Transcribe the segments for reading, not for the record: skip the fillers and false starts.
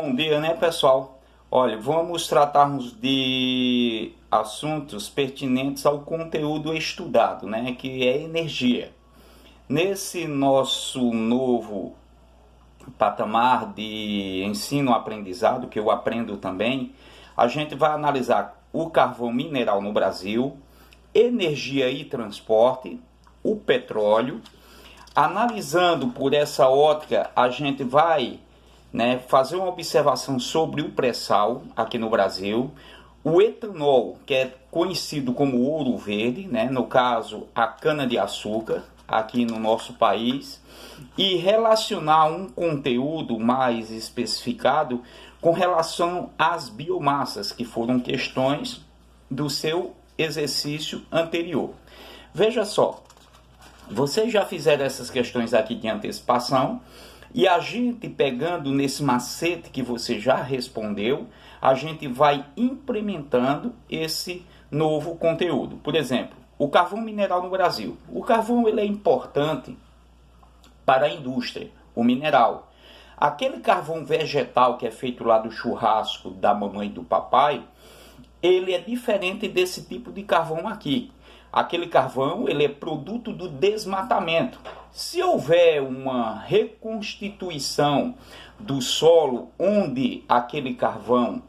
bom dia, né, pessoal? Olha, vamos tratarmos de assuntos pertinentes ao conteúdo estudado, né, que é energia. Nesse nosso novo patamar de ensino-aprendizado, que eu aprendo também, a gente vai analisar o carvão mineral no Brasil, energia e transporte, o petróleo. Analisando por essa ótica, a gente vai fazer uma observação sobre o pré-sal aqui no Brasil, o etanol, que é conhecido como ouro verde, no caso a cana-de-açúcar, aqui no nosso país, e relacionar um conteúdo mais especificado com relação às biomassas, que foram questões do seu exercício anterior. Veja só, vocês já fizeram essas questões aqui de antecipação, e a gente pegando nesse macete que você já respondeu, a gente vai implementando esse novo conteúdo. Por exemplo, o carvão mineral no Brasil. O carvão ele é importante para a indústria, o mineral. Aquele carvão vegetal que é feito lá do churrasco da mamãe e do papai, ele é diferente desse tipo de carvão aqui. Aquele carvão ele é produto do desmatamento. Se houver uma reconstituição do solo onde aquele carvão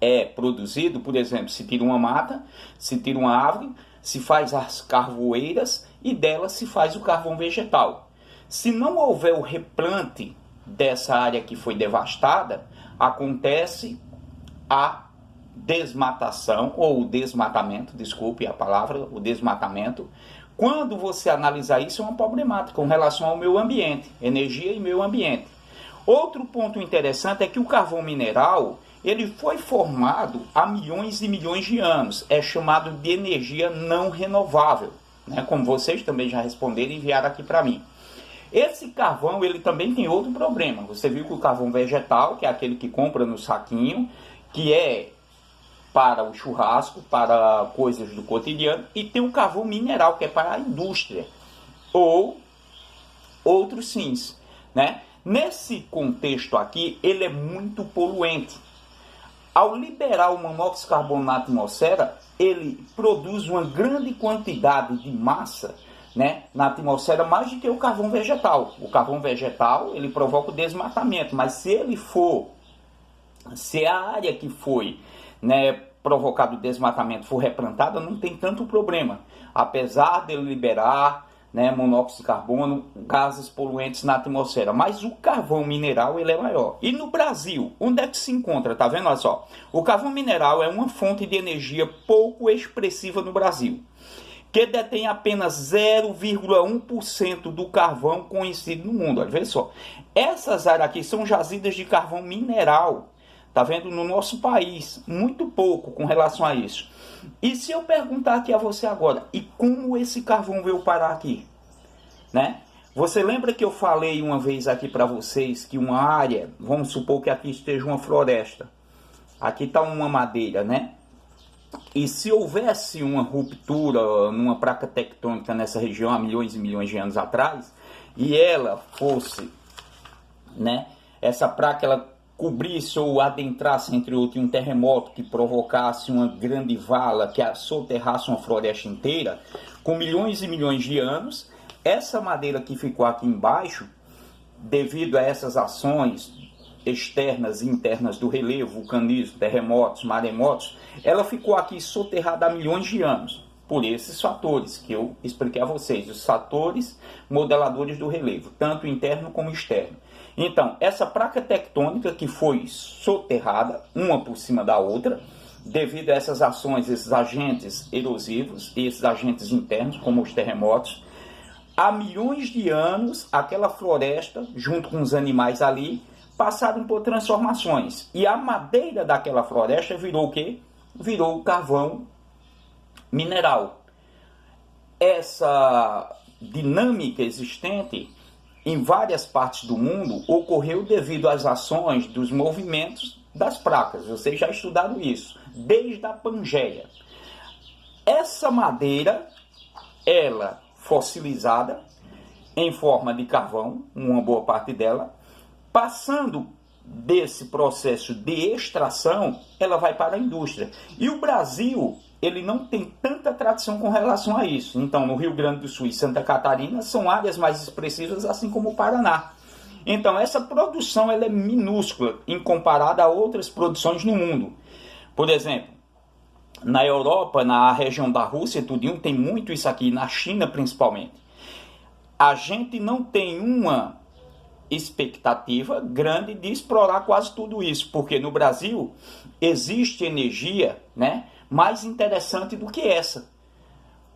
é produzido, por exemplo, se tira uma mata, se tira uma árvore, se faz as carvoeiras e dela se faz o carvão vegetal. Se não houver o replante dessa área que foi devastada, acontece a desmatação, ou desmatamento, desculpe a palavra, o desmatamento. Quando você analisar isso, é uma problemática com relação ao meio ambiente, energia e meio ambiente. Outro ponto interessante é que o carvão mineral, ele foi formado há milhões e milhões de anos, é chamado de energia não renovável, como vocês também já responderam e enviaram aqui para mim. Esse carvão, ele também tem outro problema. Você viu que o carvão vegetal, que é aquele que compra no saquinho, que é para o churrasco, para coisas do cotidiano, e tem o carvão mineral, que é para a indústria, ou outros fins, Nesse contexto aqui, ele é muito poluente. Ao liberar o monóxido de carbono na atmosfera, ele produz uma grande quantidade de massa, na atmosfera, mais do que o carvão vegetal. O carvão vegetal, ele provoca o desmatamento, mas se a área que foi provocado o desmatamento for replantada, não tem tanto problema, apesar de liberar monóxido de carbono, gases poluentes na atmosfera, mas o carvão mineral ele é maior. E no Brasil, onde é que se encontra? Tá vendo? Olha só, o carvão mineral é uma fonte de energia pouco expressiva no Brasil, que detém apenas 0,1% do carvão conhecido no mundo. Olha, veja só, essas áreas aqui são jazidas de carvão mineral. Tá vendo? No nosso país, muito pouco com relação a isso. E se eu perguntar aqui a você agora, e como esse carvão veio parar aqui? Você lembra que eu falei uma vez aqui para vocês que uma área, vamos supor que aqui esteja uma floresta. Aqui está uma madeira, E se houvesse uma ruptura numa placa tectônica nessa região há milhões e milhões de anos atrás, e ela fosse, essa placa ela cobrisse ou adentrasse, entre outros, um terremoto que provocasse uma grande vala que soterrasse uma floresta inteira, com milhões e milhões de anos, essa madeira que ficou aqui embaixo, devido a essas ações externas e internas do relevo, vulcanismo, terremotos, maremotos, ela ficou aqui soterrada há milhões de anos, por esses fatores que eu expliquei a vocês, os fatores modeladores do relevo, tanto interno como externo. Então, essa placa tectônica que foi soterrada, uma por cima da outra, devido a essas ações, esses agentes erosivos e esses agentes internos, como os terremotos, há milhões de anos, aquela floresta, junto com os animais ali, passaram por transformações. E a madeira daquela floresta virou o quê? Virou o carvão mineral. Essa dinâmica existente em várias partes do mundo ocorreu devido às ações dos movimentos das placas. Vocês já estudaram isso, desde a Pangeia. Essa madeira, ela fossilizada, em forma de carvão, uma boa parte dela, passando desse processo de extração, ela vai para a indústria. E o Brasil, ele não tem tanta tradição com relação a isso. Então, no Rio Grande do Sul e Santa Catarina são áreas mais expressivas, assim como o Paraná. Então, essa produção ela é minúscula em comparada a outras produções no mundo. Por exemplo, na Europa, na região da Rússia, tudinho, tem muito isso aqui, na China principalmente. A gente não tem uma expectativa grande de explorar quase tudo isso, porque no Brasil existe energia, né, mais interessante do que essa.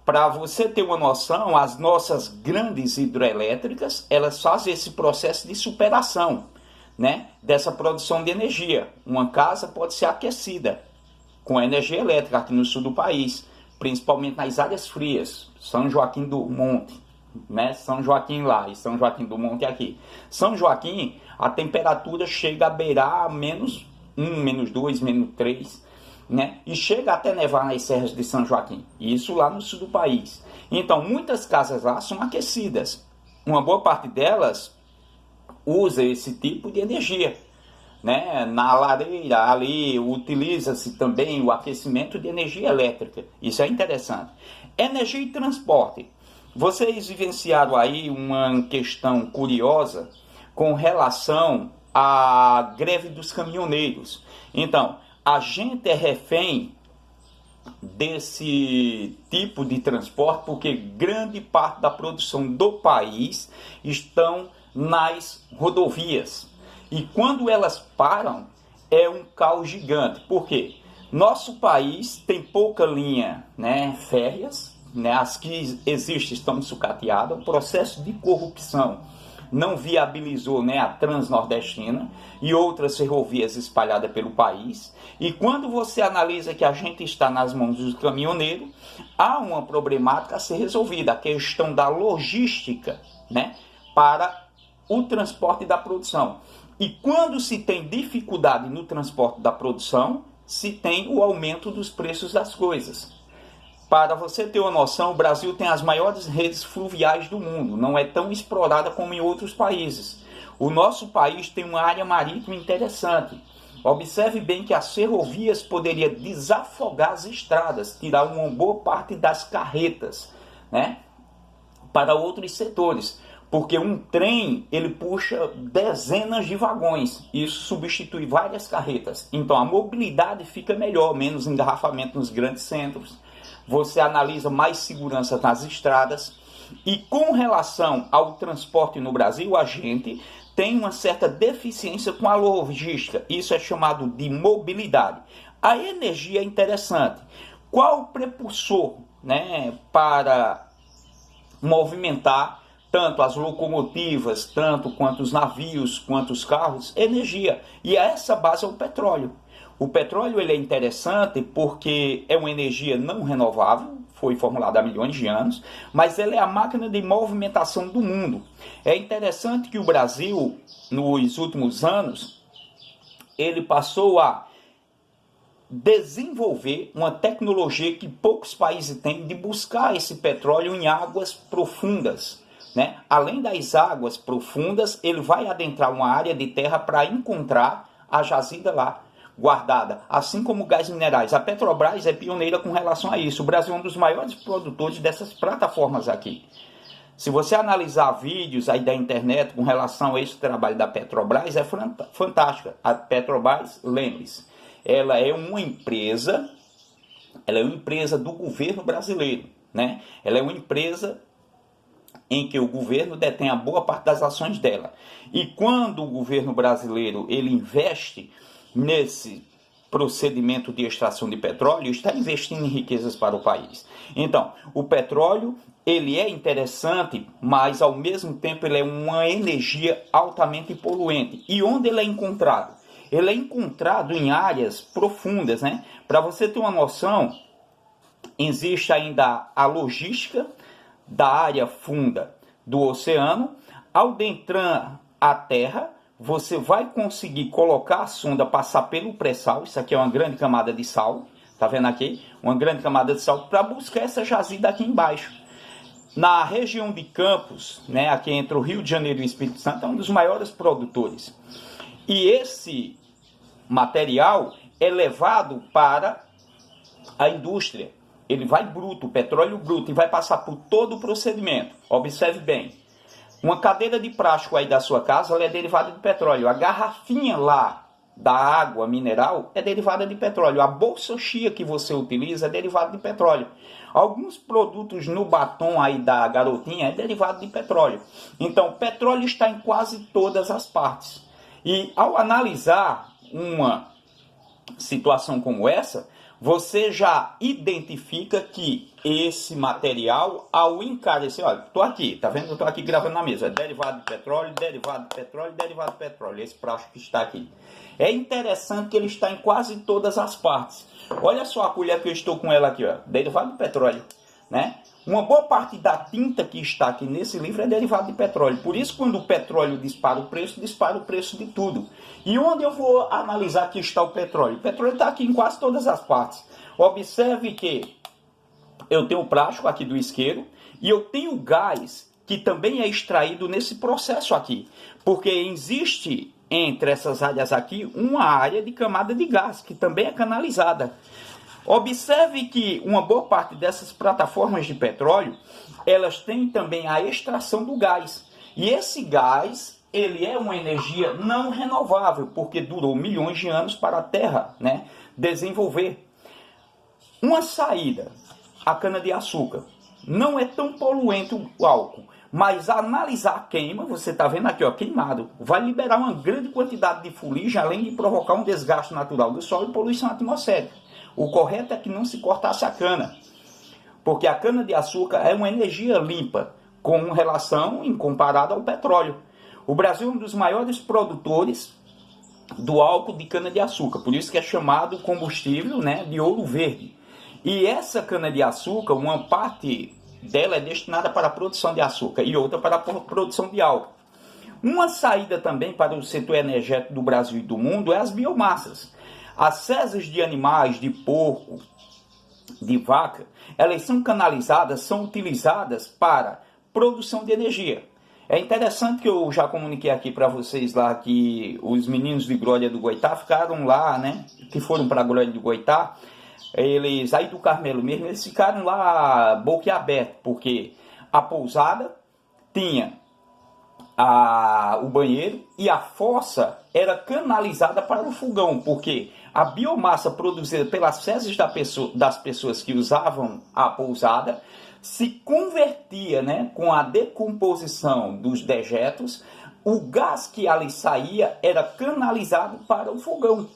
Para você ter uma noção, as nossas grandes hidrelétricas, elas fazem esse processo de superação, né, dessa produção de energia. Uma casa pode ser aquecida com energia elétrica aqui no sul do país, principalmente nas áreas frias, São Joaquim do Monte, né? São Joaquim lá e São Joaquim do Monte aqui. São Joaquim, a temperatura chega a beirar -1, -2, -3, né? E chega até nevar nas serras de São Joaquim, isso lá no sul do país. Então, muitas casas lá são aquecidas. Uma boa parte delas usa esse tipo de energia, né? Na lareira ali utiliza-se também o aquecimento de energia elétrica. Isso é interessante. Energia e transporte. Vocês vivenciaram aí uma questão curiosa com relação à greve dos caminhoneiros. Então, a gente é refém desse tipo de transporte porque grande parte da produção do país estão nas rodovias. E quando elas param, é um caos gigante. Por quê? Nosso país tem pouca linha, né, férreas, né, as que existem estão sucateadas. O processo de corrupção não viabilizou, né, a Transnordestina e outras ferrovias espalhadas pelo país. E quando você analisa que a gente está nas mãos dos caminhoneiros, há uma problemática a ser resolvida, a questão da logística, né, para o transporte da produção. E quando se tem dificuldade no transporte da produção, se tem o aumento dos preços das coisas. Para você ter uma noção, o Brasil tem as maiores redes fluviais do mundo, não é tão explorada como em outros países. O nosso país tem uma área marítima interessante. Observe bem que as ferrovias poderiam desafogar as estradas, tirar uma boa parte das carretas, né, para outros setores. Porque um trem, ele puxa dezenas de vagões, isso substitui várias carretas. Então a mobilidade fica melhor, menos engarrafamento nos grandes centros. Você analisa mais segurança nas estradas. E com relação ao transporte no Brasil, a gente tem uma certa deficiência com a logística. Isso é chamado de mobilidade. A energia é interessante. Qual o prepulsor, né, para movimentar tanto as locomotivas, tanto quanto os navios, quanto os carros? Energia. E essa base é o petróleo. O petróleo ele é interessante porque é uma energia não renovável, foi formulada há milhões de anos, mas ela é a máquina de movimentação do mundo. É interessante que o Brasil, nos últimos anos, ele passou a desenvolver uma tecnologia que poucos países têm de buscar esse petróleo em águas profundas, né? Além das águas profundas, ele vai adentrar uma área de terra para encontrar a jazida lá, guardada, assim como gás minerais. A Petrobras é pioneira com relação a isso. O Brasil é um dos maiores produtores dessas plataformas aqui. Se você analisar vídeos aí da internet com relação a esse trabalho da Petrobras, é fantástica. A Petrobras, lembre-se, ela é uma empresa do governo brasileiro, né? Ela é uma empresa em que o governo detém a boa parte das ações dela. E quando o governo brasileiro ele investe nesse procedimento de extração de petróleo, está investindo em riquezas para o país. Então, o petróleo ele é interessante, mas ao mesmo tempo ele é uma energia altamente poluente. E onde ele é encontrado? Ele é encontrado em áreas profundas, né? Para você ter uma noção, existe ainda a logística da área funda do oceano. Ao adentrar a terra, você vai conseguir colocar a sonda, passar pelo pré-sal. Isso aqui é uma grande camada de sal, tá vendo aqui? Uma grande camada de sal para buscar essa jazida aqui embaixo. Na região de Campos, né, aqui entre o Rio de Janeiro e o Espírito Santo, é um dos maiores produtores. E esse material é levado para a indústria. Ele vai bruto, petróleo bruto, e vai passar por todo o procedimento. Observe bem. Uma cadeira de plástico aí da sua casa, ela é derivada de petróleo. A garrafinha lá da água mineral é derivada de petróleo. A bolsa chia que você utiliza é derivada de petróleo. Alguns produtos no batom aí da garotinha é derivado de petróleo. Então, petróleo está em quase todas as partes. E ao analisar uma situação como essa, você já identifica que esse material, ao encarecer, olha, estou aqui, tá vendo? Eu estou aqui gravando na mesa, derivado de petróleo, derivado de petróleo, derivado de petróleo, esse plástico que está aqui. É interessante que ele está em quase todas as partes. Olha só a colher que eu estou com ela aqui, ó, derivado de petróleo, né? Uma boa parte da tinta que está aqui nesse livro é derivado de petróleo. Por isso, quando o petróleo dispara o preço de tudo. E onde eu vou analisar que está o petróleo? O petróleo está aqui em quase todas as partes. Observe que eu tenho o plástico aqui do isqueiro e eu tenho gás que também é extraído nesse processo aqui. Porque existe entre essas áreas aqui uma área de camada de gás que também é canalizada. Observe que uma boa parte dessas plataformas de petróleo, elas têm também a extração do gás. E esse gás, ele é uma energia não renovável, porque durou milhões de anos para a Terra, né, desenvolver. Uma saída, a cana-de-açúcar, não é tão poluente o álcool, mas analisar a queima, você está vendo aqui, ó, queimado, vai liberar uma grande quantidade de fuligem, além de provocar um desgaste natural do solo e poluição atmosférica. O correto é que não se cortasse a cana, porque a cana-de-açúcar é uma energia limpa, com relação comparada ao petróleo. O Brasil é um dos maiores produtores do álcool de cana-de-açúcar, por isso que é chamado combustível, né, de ouro verde. E essa cana-de-açúcar, uma parte dela é destinada para a produção de açúcar e outra para a produção de álcool. Uma saída também para o setor energético do Brasil e do mundo é as biomassas. As fezes de animais, de porco, de vaca, elas são canalizadas, são utilizadas para produção de energia. É interessante que eu já comuniquei aqui para vocês lá que os meninos de Glória do Goitá ficaram lá, né? Que foram para a Glória do Goitá, eles, aí do Carmelo mesmo, eles ficaram lá boquiabertos, porque a pousada tinha o banheiro e a fossa era canalizada para o fogão, porque a biomassa produzida pelas fezes das pessoas que usavam a pousada se convertia, né, com a decomposição dos dejetos, o gás que ali saía era canalizado para o fogão.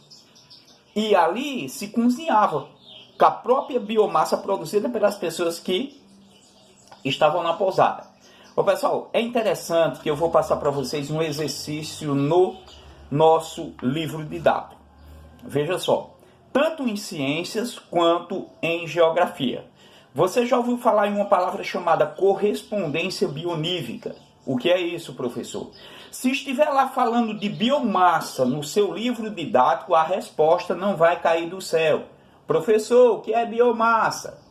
E ali se cozinhava com a própria biomassa produzida pelas pessoas que estavam na pousada. Bom, pessoal, é interessante que eu vou passar para vocês um exercício no nosso livro didático. Veja só, tanto em ciências quanto em geografia. Você já ouviu falar em uma palavra chamada correspondência bionívica? O que é isso, professor? Se estiver lá falando de biomassa no seu livro didático, a resposta não vai cair do céu. Professor, o que é biomassa?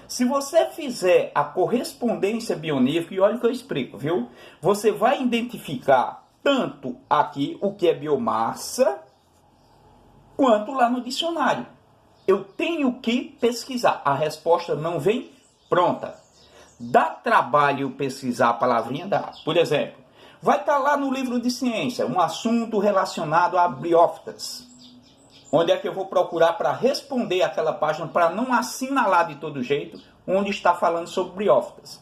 Se você fizer a correspondência bionívica, e olha o que eu explico, viu? Você vai identificar tanto aqui o que é biomassa, quanto lá no dicionário. Eu tenho que pesquisar. A resposta não vem pronta. Dá trabalho pesquisar a palavrinha? Dá. Por exemplo, vai estar lá no livro de ciência um assunto relacionado a briófitas. Onde é que eu vou procurar para responder aquela página, para não assinalar de todo jeito onde está falando sobre briófitas?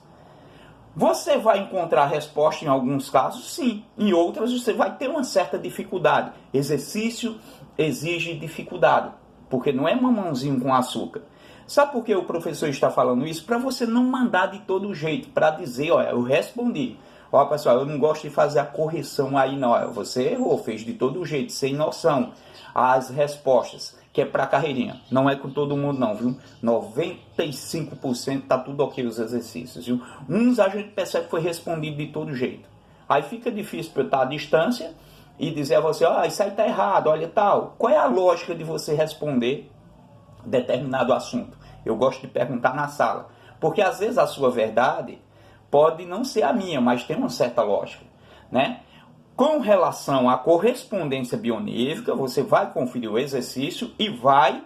Você vai encontrar resposta em alguns casos, sim. Em outras você vai ter uma certa dificuldade. Exercício exige dificuldade, porque não é mamãozinho com açúcar. Sabe por que o professor está falando isso? Para você não mandar de todo jeito, para dizer, olha, eu respondi. Ó, pessoal, eu não gosto de fazer a correção aí, não. Você errou, fez de todo jeito, sem noção. As respostas, que é para carreirinha. Não é com todo mundo, não, viu? 95% tá tudo ok os exercícios, viu? Uns a gente percebe que foi respondido de todo jeito. Aí fica difícil para eu estar à distância e dizer a você, isso aí tá errado, olha tal. Qual é a lógica de você responder determinado assunto? Eu gosto de perguntar na sala. Porque às vezes a sua verdade pode não ser a minha, mas tem uma certa lógica, né? Com relação à correspondência bionífica, você vai conferir o exercício e vai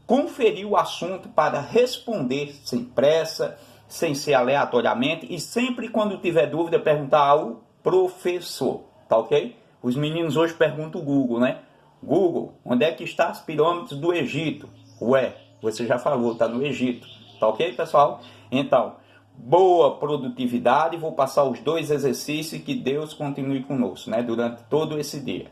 conferir o assunto para responder sem pressa, sem ser aleatoriamente e sempre quando tiver dúvida perguntar ao professor, tá ok? Os meninos hoje perguntam o Google, né? Google, onde é que estão as pirâmides do Egito? Ué, você já falou, tá no Egito, tá ok, pessoal? Então, boa produtividade, vou passar os 2 exercícios e que Deus continue conosco, né, durante todo esse dia.